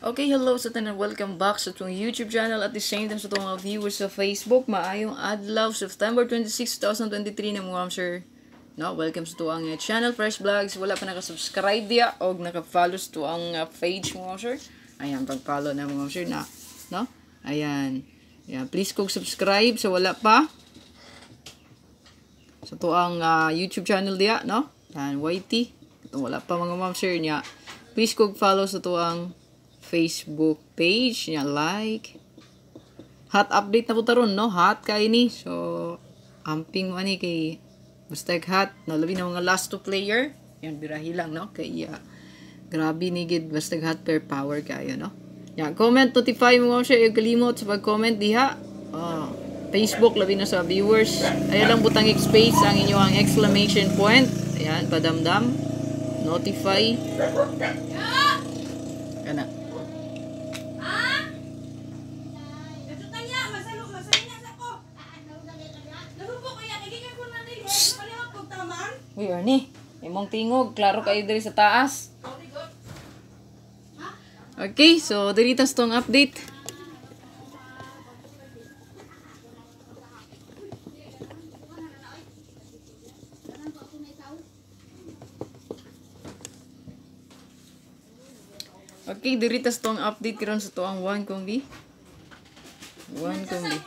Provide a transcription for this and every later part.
Okay, hello sa tanan. Welcome back sa itong YouTube channel at the same time sa itong mga viewers sa Facebook. Maayong adlaw, September 26, 2023 na mga sir. No, welcome sa itong channel, Fresh Vlogs. Wala pa nakasubscribe diya o naka-follow sa itong page mga sir. Ayan, pag-follow na mga sir na. No? Ayan. Ayan, please kong subscribe sa wala pa. Sa itong YouTube channel diya, no? Ayan, YT. Ito wala pa mga ma'am sir niya. Please kong follow sa itong Facebook page niya, like. Hot update na po taron, no? Hot kayo ni. So, amping mo ni kay basta hot. Nalabi na mga last two player. Yan, birahi lang, no? Kay, grabe ni gid basta hot per power kayo, no? Yan, comment, notify mo siya. Yung kalimot sa pag-comment diha. Facebook, labi na sa viewers. Ayan lang butang space ang inyong exclamation point. Ayan, padamdam. Notify. Kana. Uy, Ernie, imong tingog, klaro kayo diri sa taas. Okay, so diri tas tong update. Okay, diri tas tong update karon sa tuang 1 kombi. 1 kombi.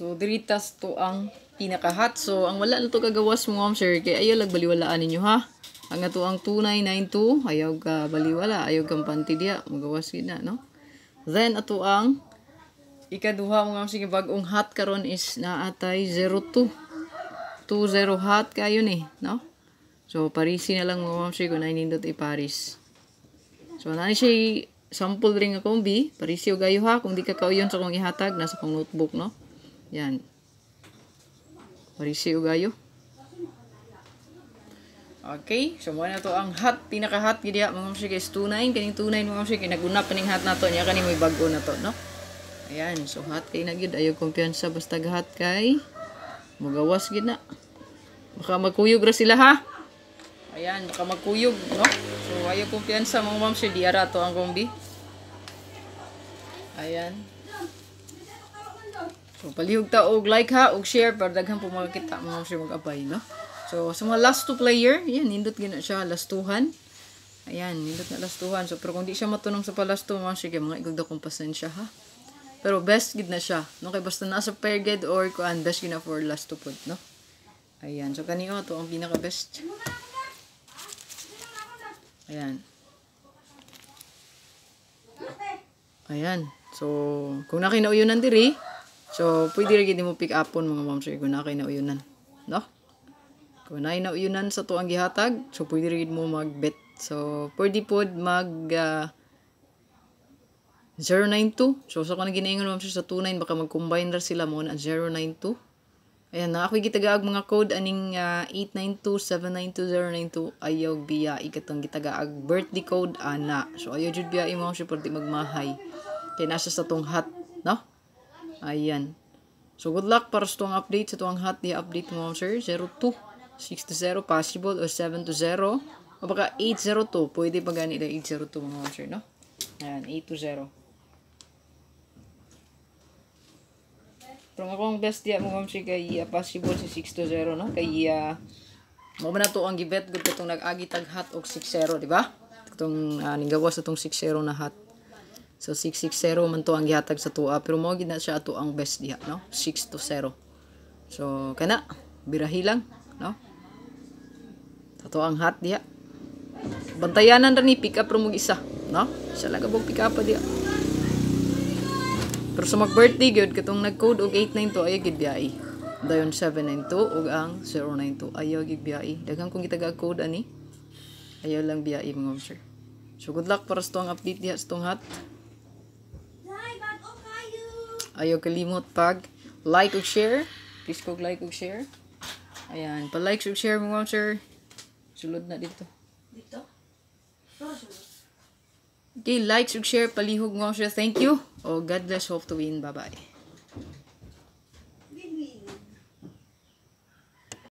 So, diri tas to ang pinaka-hot. So, ang wala na to kagawas mo, ma'am sir, kaya ayaw lagbaliwalaan ninyo, ha? Ang ato ang 2992, ayaw ka baliwala, ayaw kang panti diya, magawas gina, no? Then, ato ang ikaduha mo, ma'am sir, bagong hot karon is naatay 02. 20 hot kayo ni, no? So, parisi na lang mo, ma'am sir, kung nainindot i-paris. So, nani siya sample ring akong B, parisi o gayo ha, kung di ka kauyon sa kong ihatag, nasa kong notebook, no? Yan. Marisi ugayo. Okay. So, muna na to ang hot. Pinaka-hot. Gidi mga msik is 29. Kaning 29 mga msik. Nagunap pa ning hot na to. Niya kaning may bago na to. No? Ayan. So, hot kay na gid. Ayaw kumpiyansa. Basta hot kay. Magawas gid na. Baka magkuyog ra sila ha. Ayan. Baka magkuyog. No? So, ayaw kumpiyansa mga msik. Di ara to ang kombi. Ayan. So, palihog ta og like ha, og share para daghan po makakita mga sir mag-abay, no? So, sa mga last two player, yan, nindot gina siya, lastuhan. Ayan, nindot na lastuhan. So, pero kung di siya matunong sa palasto, mga sir, mga igagda kong pasensya, ha? Pero best gid na siya, no? Kaya basta nasa pair gid or kuan, best gid na for last two pod, no? Ayan, so kaniyo, to ang pinaka-best. Ayan. Ayan. So, kung nakinauyonan diri, so, pwede rin mo pick upon mga ma'am sir kung na kayo nauyunan. No? Kung na nauyunan sa to ang gihatag, so pwede rin mo mag-bet. So, pwede po mag 092. So, sa kung ginaingon ma'am sir sa 29, baka mag-combine rin sila mo na 092. Ayan na, ako'y gitagaag mga code aning 892-792-092 ayaw biya ikatong gitagaag birthday code ana. So, ayaw jud biya imo sir pwede magmahay. Kaya nasa sa tong hot, no? Ayan. So, good luck para sa itong update. Sa itong hot niya update mo, sir. 02, 6-0, possible, o 7-0. O baka 8-02. Pwede pa gani na 8-02 mga sir, no? Ayan, 8-0. Pero nga kung best niya mga sir, kay possible si 6-0, no? Kay, mo na ito ang gibet. Good ka itong nag-agitag hot o 6-0, di ba? Itong, nigawas itong 6-0 na hot. So, 6-6-0 man to ang gihatag sa tuwa. Pero mo gid na siya ato ang best diha, no? 6-0. So, kana. Birahi lang, no? Ato ang hot diha. Bantayanan ra ni pick up ra mo isa, no? Isa lang abog pick up pa diha. Pero sa mag-birthday gyud katong nag-code og 892 ayaw gid biyai. Dayon 792 ug ang 092 ayaw gid biyai. Daghang kong gitaga code ani. Ayaw lang biyai mga sir. So, good luck para sa tong update diha sa tong hot. Ayaw kalimot pag like o share. Please kog like o share. Ayan. Pa-like o share mo sir. Sulod na dito. Dito? Okay, like o share. Palihog mo sir. Thank you. Oh, God bless. Hope to win. Bye-bye.